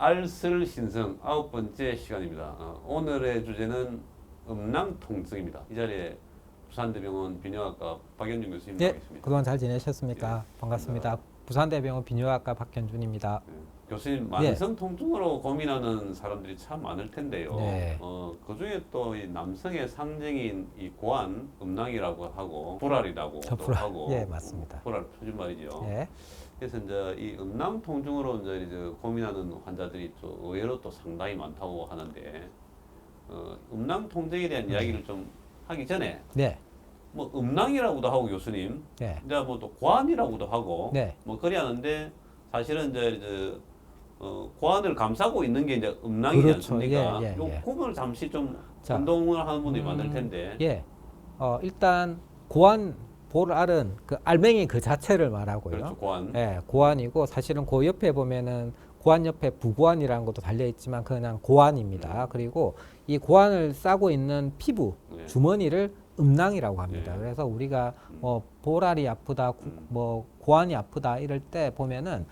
알쓸 신성 9번째 시간입니다. 오늘의 주제는 음낭 통증입니다. 이 자리에 부산대병원 비뇨학과 박연준 교수님 네, 나와있습니다. 그동안 잘 지내셨습니까? 예, 반갑습니다. 부산대병원 비뇨학과 박현준입니다. 교수님, 만성 통증으로 고민하는 사람들이 참 많을 텐데요. 네. 그 중에 또 이 남성의 상징인 이 고환, 음낭이라고 하고 불알이라고 또 불알. 하고 예, 맞습니다. 불알 표준말이죠. 예. 그래서 이제 이 음낭 통증으로 이제 고민하는 환자들이 또 의외로 또 상당히 많다고 하는데 음낭 통증에 대한 이야기를 좀 하기 전에 네. 뭐 음낭이라고도 하고 교수님, 네. 이제 뭐 또 고환이라고도 하고 네. 뭐 그리 하는데 사실은 이제 고환을 감싸고 있는 게 이제 음낭이지 그렇죠. 않습니까? 예, 예, 요 예. 구분을 잠시 좀 자, 운동을 하는 분들이 많을 텐데. 예. 일단 고환 볼알은 그 알맹이 그 자체를 말하고요. 그렇죠, 고환. 예, 고환이고 사실은 그 옆에 보면은 고환 옆에 부고환이라는 것도 달려 있지만 그냥 고환입니다. 그리고 이 고환을 싸고 있는 피부 네. 주머니를 음낭이라고 합니다. 네. 그래서 우리가 뭐 볼알이 아프다, 뭐 고환이 아프다 이럴 때 보면은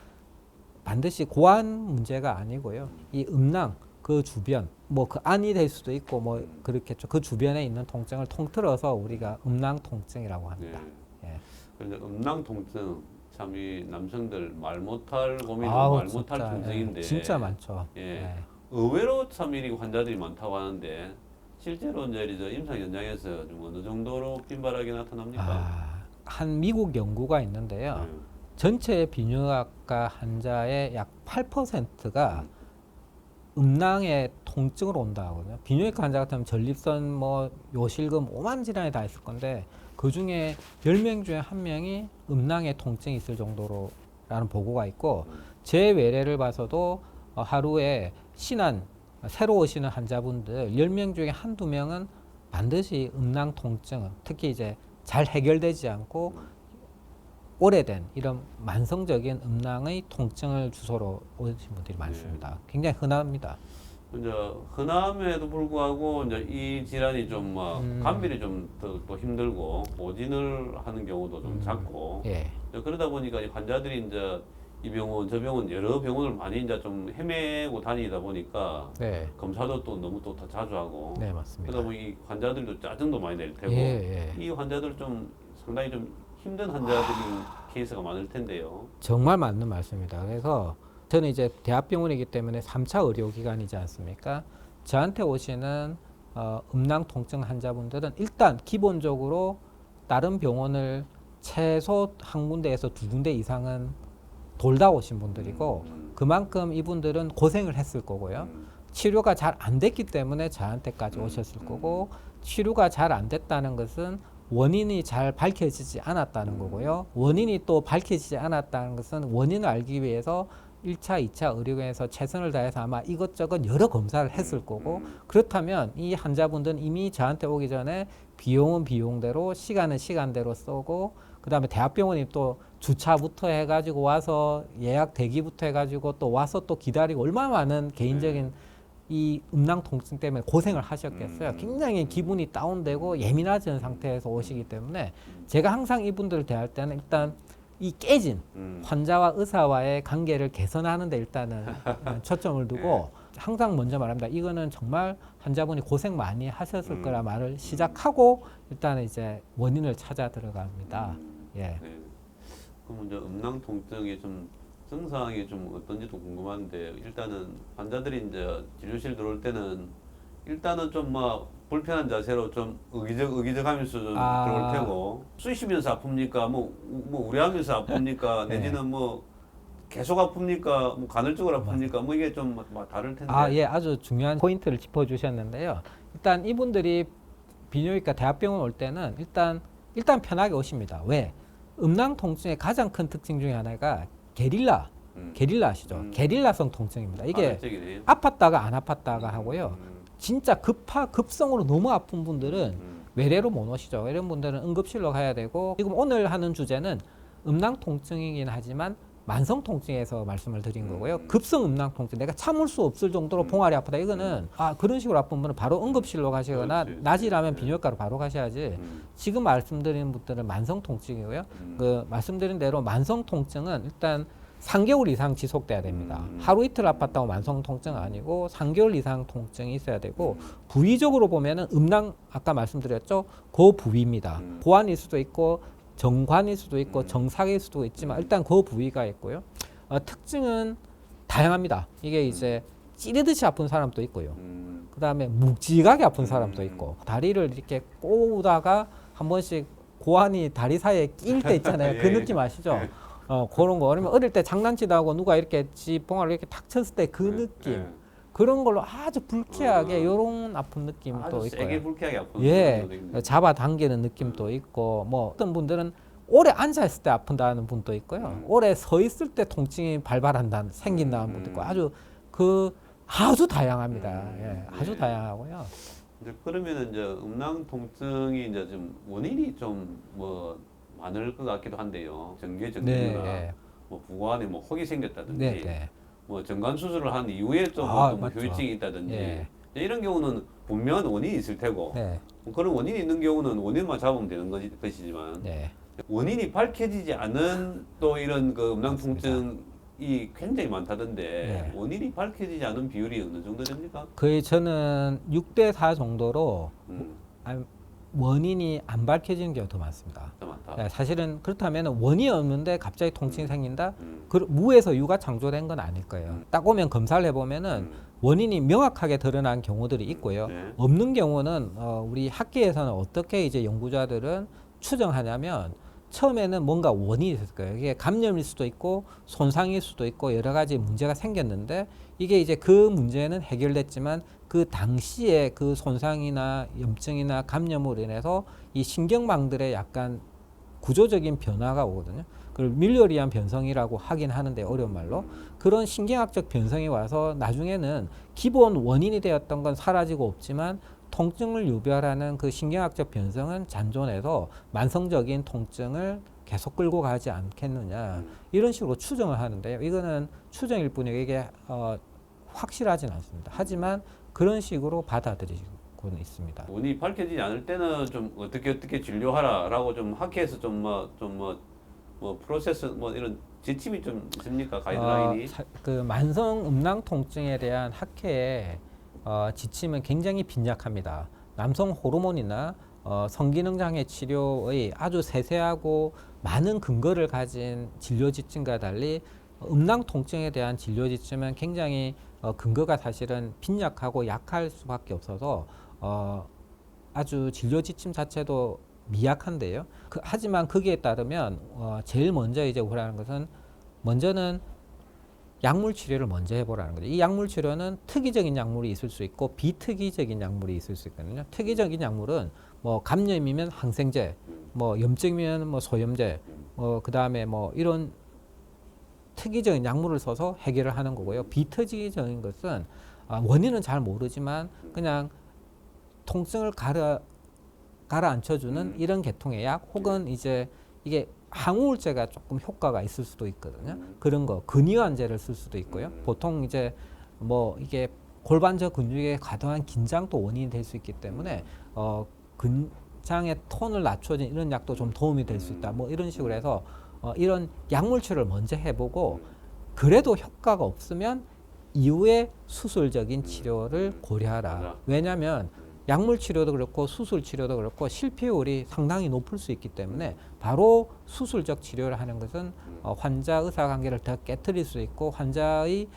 반드시 고환 문제가 아니고요. 이 음낭 그 주변 뭐 그 안이 될 수도 있고 뭐 그렇겠죠. 그 주변에 있는 통증을 통틀어서 우리가 음낭 통증이라고 합니다. 네. 예. 그런데 음낭 통증 참 이 남성들 말 못할 고민이고 아우, 말 못할 진짜, 통증인데 예, 진짜 많죠. 예. 예. 의외로 참 이 환자들이 많다고 하는데 실제로 이제 저 임상 현장에서 좀 어느 정도로 빈발하게 나타납니까? 한 미국 연구가 있는데요. 네. 전체 비뇨기과 환자의 약 8%가 음낭의 통증으로 온다 하거든요. 비뇨기과 환자 같으면 전립선, 뭐 요실금, 오만 질환이 다 있을 건데 그 중에 10명 중에 1명이 음낭의 통증이 있을 정도로라는 보고가 있고 제 외래를 봐서도 하루에 새로 오시는 환자분들 10명 중에 한두 명은 반드시 음낭 통증, 특히 이제 잘 해결되지 않고 오래된 이런 만성적인 음낭의 통증을 주소로 오신 분들이 많습니다. 굉장히 흔합니다. 이제 흔함에도 불구하고 이제 이 질환이 좀 막 감별이 좀 더 힘들고 오진을 하는 경우도 좀 작고 예. 그러다 보니까 이 환자들이 이제 이 병원 저 병원 여러 병원을 많이 이제 좀 헤매고 다니다 보니까 네. 검사도 또 너무 또 더 자주 하고 네, 맞습니다. 그러다 보니 이 환자들도 짜증도 많이 낼 테고 예, 예. 이 환자들 좀 상당히 좀 힘든 환자들인 케이스가 많을 텐데요. 정말 맞는 말씀입니다. 그래서 저는 이제 대학병원이기 때문에 3차 의료기관이지 않습니까? 저한테 오시는 음낭 통증 환자분들은 일단 기본적으로 다른 병원을 최소 한 군데에서 두 군데 이상은 돌다 오신 분들이고 그만큼 이분들은 고생을 했을 거고요. 치료가 잘 안 됐기 때문에 저한테까지 오셨을 거고 치료가 잘 안 됐다는 것은 원인이 잘 밝혀지지 않았다는 거고요. 원인이 또 밝혀지지 않았다는 것은 원인을 알기 위해서 1차, 2차 의료기관에서 최선을 다해서 아마 이것저것 여러 검사를 했을 거고 그렇다면 이 환자분들은 이미 저한테 오기 전에 비용은 비용대로 시간은 시간대로 쏘고 그다음에 대학병원이 또 주차부터 해가지고 와서 예약 대기부터 해가지고 또 와서 또 기다리고 얼마나 많은 개인적인 이 음낭 통증 때문에 고생을 하셨겠어요. 굉장히 기분이 다운되고 예민해진 상태에서 오시기 때문에 제가 항상 이분들을 대할 때는 일단 이 깨진 환자와 의사와의 관계를 개선하는 데 일단은 초점을 두고 항상 먼저 말합니다. 이거는 정말 환자분이 고생 많이 하셨을 거라 말을 시작하고 일단은 이제 원인을 찾아 들어갑니다. 예. 네. 그럼 이제 음낭 통증이 좀 증상이 좀 어떤지도 궁금한데 일단은 환자들이 이제 진료실 들어올 때는 일단은 좀 막 불편한 자세로 좀 의기적하면서 좀 들어올 테고 쑤시면서 아픕니까? 뭐 우려하면서 아픕니까? 내지는 뭐 계속 아픕니까? 뭐 간헐적으로 아픕니까? 뭐 이게 좀 막 다를 텐데. 예, 아주 중요한 포인트를 짚어주셨는데요. 일단 이분들이 비뇨기과 대학병원 올 때는 일단 편하게 오십니다. 왜? 음낭 통증의 가장 큰 특징 중에 하나가 게릴라 아시죠? 게릴라성 통증입니다. 이게 아팠다가 안 아팠다가 하고요. 진짜 급성으로 너무 아픈 분들은 외래로 못 오시죠. 이런 분들은 응급실로 가야 되고 지금 오늘 하는 주제는 음낭 통증이긴 하지만 만성 통증에서 말씀을 드린 거고요. 급성 음낭 통증, 내가 참을 수 없을 정도로 봉알이 아프다. 이거는 그런 식으로 아픈 분은 바로 응급실로 가시거나 낮이라면 비뇨기과로 바로 가셔야지. 지금 말씀드린 분들은 만성 통증이고요. 그 말씀드린 대로 만성 통증은 일단 3개월 이상 지속돼야 됩니다. 하루 이틀 아팠다고 만성 통증 아니고 3개월 이상 통증이 있어야 되고 부위적으로 보면은 음낭 아까 말씀드렸죠. 그 부위입니다. 고환일 수도 있고 정관일 수도 있고 정삭일 수도 있지만 일단 그 부위가 있고요. 특징은 다양합니다. 이게 이제 찌르듯이 아픈 사람도 있고요. 그 다음에 묵직하게 아픈 사람도 있고 다리를 이렇게 꼬우다가 한 번씩 고환이 다리 사이에 낄 때 있잖아요. 그 예. 느낌 아시죠? 그런 거. 아니면 어릴 때 장난치다 하고 누가 이렇게 지봉아를 이렇게 탁 쳤을 때 그 느낌. 그런 걸로 아주 불쾌하게 요런 아픈 느낌도 아주 있고요. 세게 불쾌하게 아픈 예, 경우도 있네요. 잡아당기는 느낌도 있고 뭐 어떤 분들은 오래 앉아 있을 때 아픈다는 분도 있고요. 오래 서 있을 때 통증이 발발한다 생긴다는 분도 있고 아주 다양합니다. 예, 아주 네. 다양하고요. 이제 그러면은 이제 음낭 통증이 이제 좀 원인이 좀 뭐 많을 것 같기도 한데요. 정계정맥류나 네, 뭐 부관에 뭐 혹이 생겼다든지 네, 네. 뭐 정관 수술을 한 이후에 좀 아, 어떤 뭐 맞죠. 후유증이 있다든지 예. 이런 경우는 분명한 원인이 있을 테고 네, 뭐 그런 원인이 있는 경우는 원인만 잡으면 되는 것이지만 네. 원인이 밝혀지지 않은 또 이런 그 음낭 맞습니다. 통증이 굉장히 많다던데 네. 원인이 밝혀지지 않은 비율이 어느 정도 됩니까? 거의 저는 6대4 정도로 음, 원인이 안 밝혀지는 경우가 더 많습니다. 더 많다. 네, 사실은 그렇다면 원인이 없는데 갑자기 통증이 생긴다? 음, 무에서 유가 창조된 건 아닐 거예요. 딱 오면 검사를 해보면은 원인이 명확하게 드러난 경우들이 있고요. 네. 없는 경우는 우리 학계에서는 어떻게 이제 연구자들은 추정하냐면 처음에는 뭔가 원인이 있을 거예요. 이게 감염일 수도 있고 손상일 수도 있고 여러 가지 문제가 생겼는데 이게 이제 그 문제는 해결됐지만 그 당시에 그 손상이나 염증이나 감염으로 인해서 이 신경망들의 약간 구조적인 변화가 오거든요. 그걸 밀려리안 변성이라고 하긴 하는데 어려운 말로 그런 신경학적 변성이 와서 나중에는 기본 원인이 되었던 건 사라지고 없지만 통증을 유발하는 그 신경학적 변성은 잔존해서 만성적인 통증을 계속 끌고 가지 않겠느냐 이런 식으로 추정을 하는데요. 이거는 추정일 뿐이고 이게 확실하진 않습니다. 하지만 그런 식으로 받아들이고는 있습니다. 원인이 밝혀지지 않을 때는 좀 어떻게 진료하라라고 좀 학회에서 뭐 프로세스 뭐 이런 지침이 좀 있습니까? 가이드라인이? 그 만성 음낭 통증에 대한 학회의 지침은 굉장히 빈약합니다. 남성 호르몬이나 성기능 장애 치료의 아주 세세하고 많은 근거를 가진 진료 지침과 달리 음낭 통증에 대한 진료 지침은 굉장히 근거가 사실은 빈약하고 약할 수밖에 없어서 아주 진료 지침 자체도 미약한데요. 하지만 거기에 따르면 제일 먼저 이제 보라는 것은 먼저는 약물 치료를 먼저 해보라는 거죠. 이 약물 치료는 특이적인 약물이 있을 수 있고 비특이적인 약물이 있을 수 있거든요. 특이적인 약물은 뭐 감염이면 항생제, 뭐 염증이면 뭐 소염제, 그 다음에 뭐 이런 특이적인 약물을 써서 해결을 하는 거고요. 비특이적인 것은 원인은 잘 모르지만 그냥 통증을 가라앉혀주는 이런 계통의 약 혹은 이제 이게 항우울제가 조금 효과가 있을 수도 있거든요. 그런 거 근위환제를 쓸 수도 있고요. 보통 이제 뭐 이게 골반저 근육의 과도한 긴장도 원인이 될 수 있기 때문에 근장의 톤을 낮춰진 이런 약도 좀 도움이 될 수 있다. 뭐 이런 식으로 해서 이런 약물 치료를 먼저 해보고 그래도 효과가 없으면 이후에 수술적인 치료를 고려하라. 왜냐하면 약물 치료도 그렇고 수술 치료도 그렇고 실패율이 상당히 높을 수 있기 때문에 바로 수술적 치료를 하는 것은 환자 의사 관계를 더 깨트릴 수 있고 환자의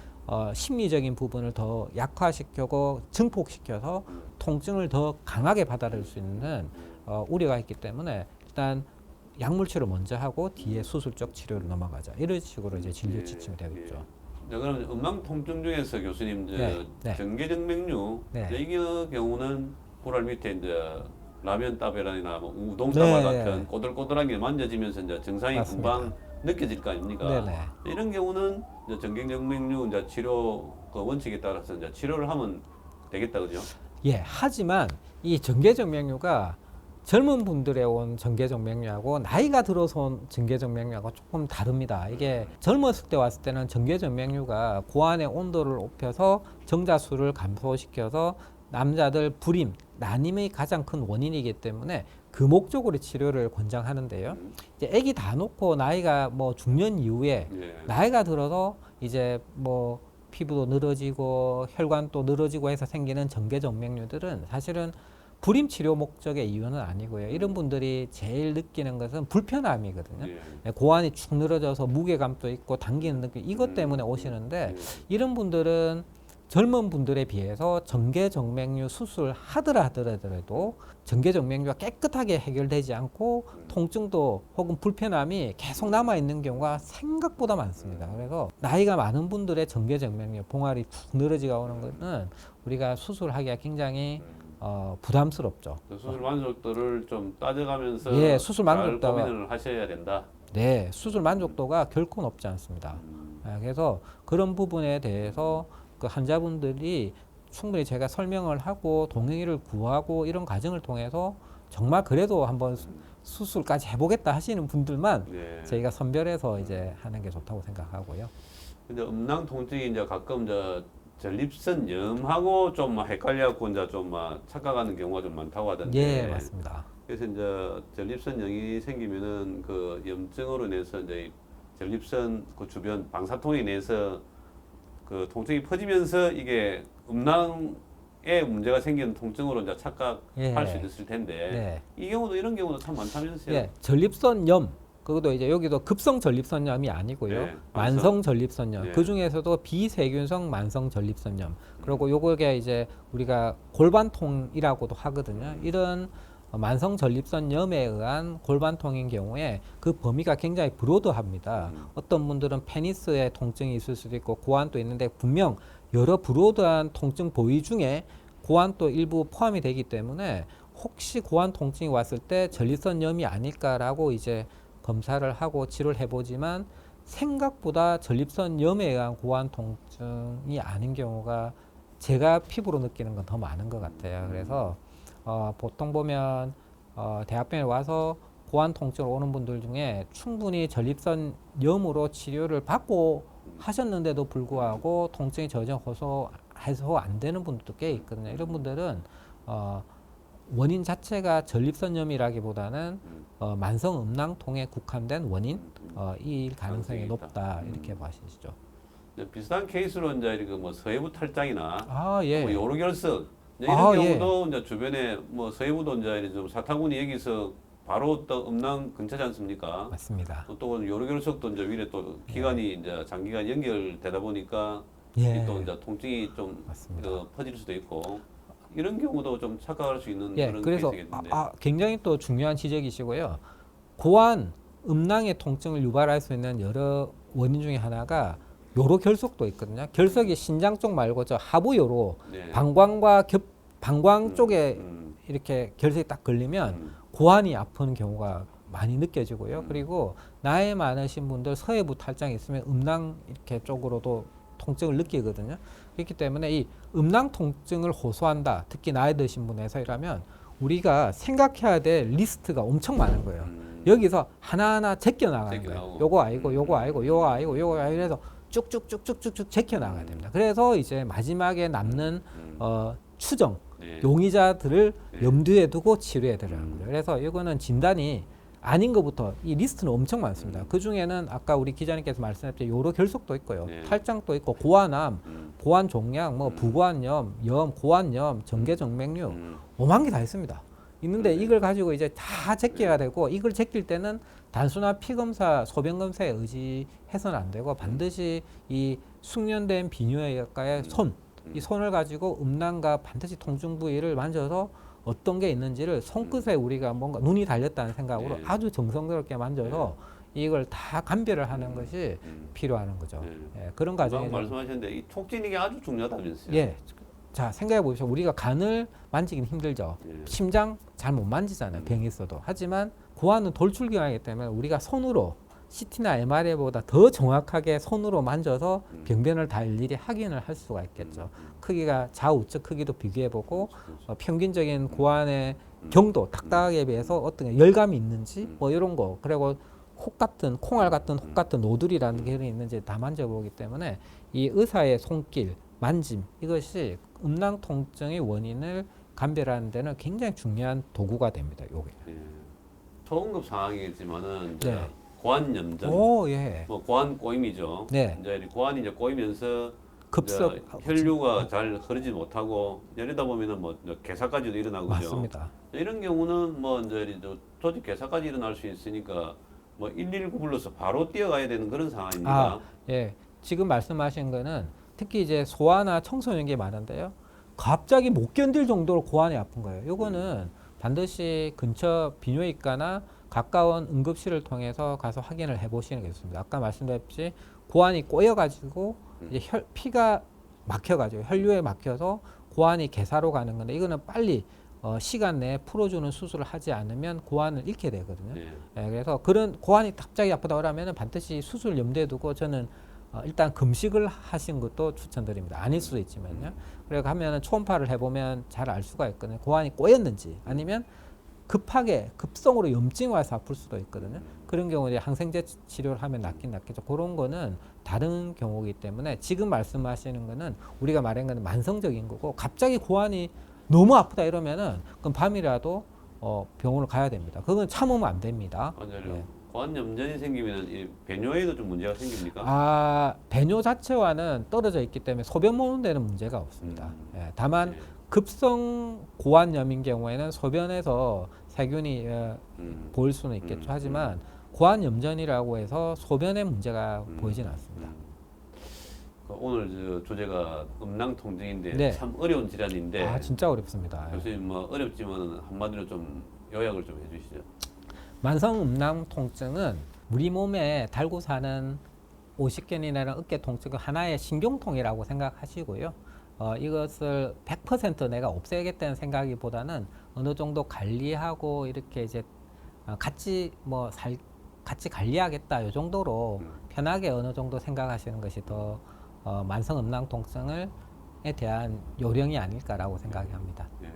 심리적인 부분을 더 약화시키고 증폭시켜서 통증을 더 강하게 받아들일 수 있는 우려가 있기 때문에 일단 약물 치료 먼저 하고 뒤에 수술적 치료로 넘어가자 이런 식으로 이제 진료 지침이 되겠죠. 자, 그럼 음낭 통증 중에서 교수님 네. 정계정맥류 네. 이 경우는 고랄 밑에 이제 라면 따베란이나 뭐 우동 따발 네. 같은 꼬들꼬들한 게 만져지면서 이제 증상이 맞습니다. 금방 느껴질 거 아닙니까? 네네. 이런 경우는 이제 정계정맥류 이제 치료 그 원칙에 따라서 이제 치료를 하면 되겠다, 그죠? 예, 하지만 이 정계정맥류가 젊은 분들에 온 정계정맥류하고 나이가 들어서 온 정계정맥류하고 조금 다릅니다. 이게 젊었을 때 왔을 때는 정계정맥류가 고환의 온도를 높여서 정자수를 감소시켜서 남자들 불임, 난임의 가장 큰 원인이기 때문에 그 목적으로 치료를 권장하는데요. 이제 아기 다 놓고 나이가 뭐 중년 이후에 예. 나이가 들어서 이제 뭐 피부도 늘어지고 혈관도 늘어지고 해서 생기는 정계정맥류들은 사실은 불임 치료 목적의 이유는 아니고요. 이런 분들이 제일 느끼는 것은 불편함이거든요. 예. 고환이 축 늘어져서 무게감도 있고 당기는 느낌 이것 때문에 예. 오시는데 이런 분들은 젊은 분들에 비해서 정계정맥류 수술 하더라도 정계정맥류가 깨끗하게 해결되지 않고 통증도 혹은 불편함이 계속 남아 있는 경우가 생각보다 많습니다. 그래서 나이가 많은 분들의 정계정맥류 봉알이 툭 늘어지가 오는 것은 우리가 수술하기가 굉장히 부담스럽죠. 그 수술 만족도를 좀 따져가면서 예, 수술 만족도가- 잘 고민을 하셔야 된다. 네, 수술 만족도가 결코 높지 않습니다. 그래서 그런 부분에 대해서 그 환자분들이 충분히 제가 설명을 하고 동행의를 구하고 이런 과정을 통해서 정말 그래도 한번 수술까지 해보겠다 하시는 분들만 예. 저희가 선별해서 이제 하는 게 좋다고 생각하고요. 근데 음낭 통증이 이제 가끔 전립선염하고 좀 헷갈려갖고 이제 좀 착각하는 경우가 좀 많다고 하던데. 예, 맞습니다. 그래서 이제 전립선염이 생기면은 그 염증으로 인해서 이제 전립선 그 주변 방사통에 인해서 그 통증이 퍼지면서 이게 음낭에 문제가 생기는 통증으로 이제 착각할 예. 수 있을 텐데 네. 이 경우도 이런 경우도 참 많다면서요? 예, 전립선염 그것도 이제 여기도 급성 전립선염이 아니고요. 네, 만성 전립선염. 네. 그 중에서도 비세균성 만성 전립선염. 그리고 요거게 이제 우리가 골반통이라고도 하거든요. 이런 만성 전립선염에 의한 골반통인 경우에 그 범위가 굉장히 브로드합니다. 어떤 분들은 페니스에 통증이 있을 수도 있고 고환도 있는데 분명 여러 브로드한 통증 부위 중에 고환도 일부 포함이 되기 때문에 혹시 고환 통증이 왔을 때 전립선염이 아닐까라고 이제 검사를 하고 치료를 해보지만 생각보다 전립선염에 의한 고환 통증이 아닌 경우가 제가 피부로 느끼는 건 더 많은 것 같아요. 그래서 보통 보면 대학병원에 와서 고환 통증으로 오는 분들 중에 충분히 전립선염으로 치료를 받고 하셨는데도 불구하고 통증이 전혀 해소 안 되는 분들도 꽤 있거든요. 이런 분들은 원인 자체가 전립선염이라기보다는 만성 음낭통에 국한된 원인 일 가능성이 높다 이렇게 보시죠. 비슷한 케이스로 이제 이렇게 뭐 서해부 탈장이나 예. 뭐 요로결석 이런 경우도 이제 주변에 뭐 서해부도 이제 좀 사타구니 여기서 바로 또 음낭 근처지 않습니까? 맞습니다. 또 요로결석도 이제 위에 또 기관이 이제 장기간 연결되다 보니까 예. 또 이제 통증이 좀 맞습니다. 퍼질 수도 있고 이런 경우도 좀 착각할 수 있는 예, 그런 그래서 케이스겠는데. 굉장히 또 중요한 지적이시고요. 고환, 음낭의 통증을 유발할 수 있는 여러 원인 중에 하나가 요로 결석도 있거든요. 결석이 신장 쪽 말고 저 하부 요로 네. 방광과 방광 쪽에 이렇게 결석이 딱 걸리면 고환이 아픈 경우가 많이 느껴지고요. 그리고 나이 많으신 분들 서해부 탈장이 있으면 음낭 이렇게 쪽으로도 통증을 느끼거든요. 그렇기 때문에 이 음낭 통증을 호소한다. 특히 나이 드신 분에서라면 우리가 생각해야 될 리스트가 엄청 많은 거예요. 여기서 하나하나 제껴 나가는 거예요. 요거 아니고 요거 아니고 요거 아니고 요거 아니고 해서 쭉쭉쭉쭉쭉쭉 제껴 나가야 됩니다. 그래서 이제 마지막에 남는 추정 네. 용의자들을 염두에 두고 치료에 들어가는 거예요. 그래서 이거는 진단이 아닌 것부터 이 리스트는 엄청 많습니다. 그 중에는 아까 우리 기자님께서 말씀하셨듯이 요로 결석도 있고요, 네. 탈장도 있고 고환암, 고환 종양, 뭐 부고환염, 염, 고환염, 정계정맥류 5만 개 다 있습니다. 있는데 이걸 가지고 이제 다 제껴야 되고 이걸 제낄 때는 단순한 피 검사, 소변 검사에 의지해서는 안 되고 반드시 이 숙련된 비뇨기과의 이 손을 가지고 음낭과 반드시 통증 부위를 만져서 어떤 게 있는지를 손끝에 우리가 뭔가 눈이 달렸다는 생각으로 네. 아주 정성스럽게 만져서 이걸 다 감별을 하는 것이 필요한 거죠. 네. 예, 그런 방금 과정에서 말씀하셨는데 이 촉진이 아주 중요하다면서요. 예. 자, 생각해 보십시오. 우리가 간을 만지긴 힘들죠. 예. 심장 잘 못 만지잖아요. 병이 있어도. 하지만 고환은 돌출경이기 때문에 우리가 손으로 CT나 MRI보다 더 정확하게 손으로 만져서 병변을 다 일일이 확인을 할 수가 있겠죠. 크기가 좌우측 크기도 비교해 보고 평균적인 고환의 경도, 딱딱하게 비해서 어떤 게 열감이 있는지 뭐 이런 거. 그리고 혹 같은 콩알 같은 혹 같은 노들이라는 게 있는지 다 만져보기 때문에 이 의사의 손길, 만짐 이것이 음낭 통증의 원인을 감별하는 데는 굉장히 중요한 도구가 됩니다. 요게. 예. 초응급 상황이겠지만은 이제 네. 고환 염전, 오, 예. 뭐 고환 꼬임이죠. 네. 이제 이 고환이 이제 꼬이면서 급습 이제 혈류가 잘 흐르지 못하고 이러다 보면은 뭐 이제 괴사까지도 일어나고 그죠. 맞습니다. 이런 경우는 뭐 이제 조직 괴사까지 일어날 수 있으니까 뭐 119 불러서 바로 뛰어가야 되는 그런 상황입니다. 아, 예. 지금 말씀하신 거는 특히 이제 소아나 청소년기 많은데요. 갑자기 못 견딜 정도로 고환이 아픈 거예요. 요거는 반드시 근처 비뇨기과나 가까운 응급실을 통해서 가서 확인을 해 보시는 게 좋습니다. 아까 말씀드렸듯이 고환이 꼬여가지고 이제 피가 막혀가지고 혈류에 막혀서 고환이 괴사로 가는 건데 이거는 빨리 시간 내에 풀어주는 수술을 하지 않으면 고환을 잃게 되거든요. 네. 예, 그래서 그런 고환이 갑자기 아프다 그러면 반드시 수술 염두에 두고 저는 일단 금식을 하신 것도 추천드립니다. 아닐 수도 있지만요. 그래서 하면은 초음파를 해보면 잘 알 수가 있거든요. 고환이 꼬였는지 아니면 급하게 급성으로 염증이 와서 아플 수도 있거든요. 그런 경우에 항생제 치료를 하면 낫긴 낫겠죠. 그런 거는 다른 경우이기 때문에 지금 말씀하시는 거는 우리가 말한 거는 만성적인 거고 갑자기 고환이 너무 아프다 이러면은 그럼 밤이라도 병원을 가야 됩니다. 그건 참으면 안 됩니다. 맞아요. 네. 고환 염전이 생기면 이 배뇨에도 좀 문제가 생깁니까? 아, 배뇨 자체와는 떨어져 있기 때문에 소변 보는 데는 문제가 없습니다. 예, 다만 네. 급성 고환염인 경우에는 소변에서 세균이 보일 수는 있겠죠. 음, 하지만 고환염전이라고 해서 소변에 문제가 보이진 않습니다. 오늘 저 주제가 음낭통증인데 네. 참 어려운 질환인데 아, 진짜 어렵습니다. 교수님 뭐 어렵지만 한마디로 좀 요약을 좀 해주시죠. 만성 음낭 통증은 우리 몸에 달고 사는 오십견이나 어깨 통증은 하나의 신경통이라고 생각하시고요. 이것을 100% 내가 없애겠다는 생각이보다는 어느 정도 관리하고 이렇게 이제 같이 같이 관리하겠다 이 정도로 편하게 어느 정도 생각하시는 것이 더 만성 음낭 통증에 대한 요령이 아닐까라고 생각이 합니다. 예.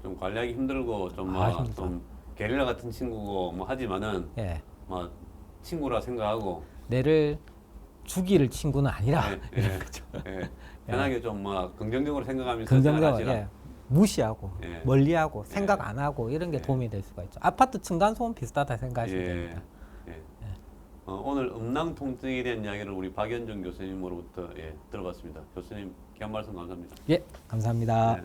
좀 관리하기 힘들고 좀 힘들다. 좀 게릴라 같은 친구고 뭐 하지만은 예, 뭐 친구라 생각하고 내를 죽일 친구는 아니라 예, 예, 예. 편하게 좀 뭐 긍정적으로 생각하면서 긍정적으로 생활하시라. 무시하고 예. 멀리하고 생각 안 하고 이런 게 예. 도움이 될 수가 있죠. 아파트 층간소음 비슷하다 생각하시면 됩니다. 예. 오늘 음낭 통증에 대한 이야기를 우리 박연정 교수님으로부터 들어봤습니다. 교수님 귀한 말씀 감사합니다. 예, 감사합니다. 네.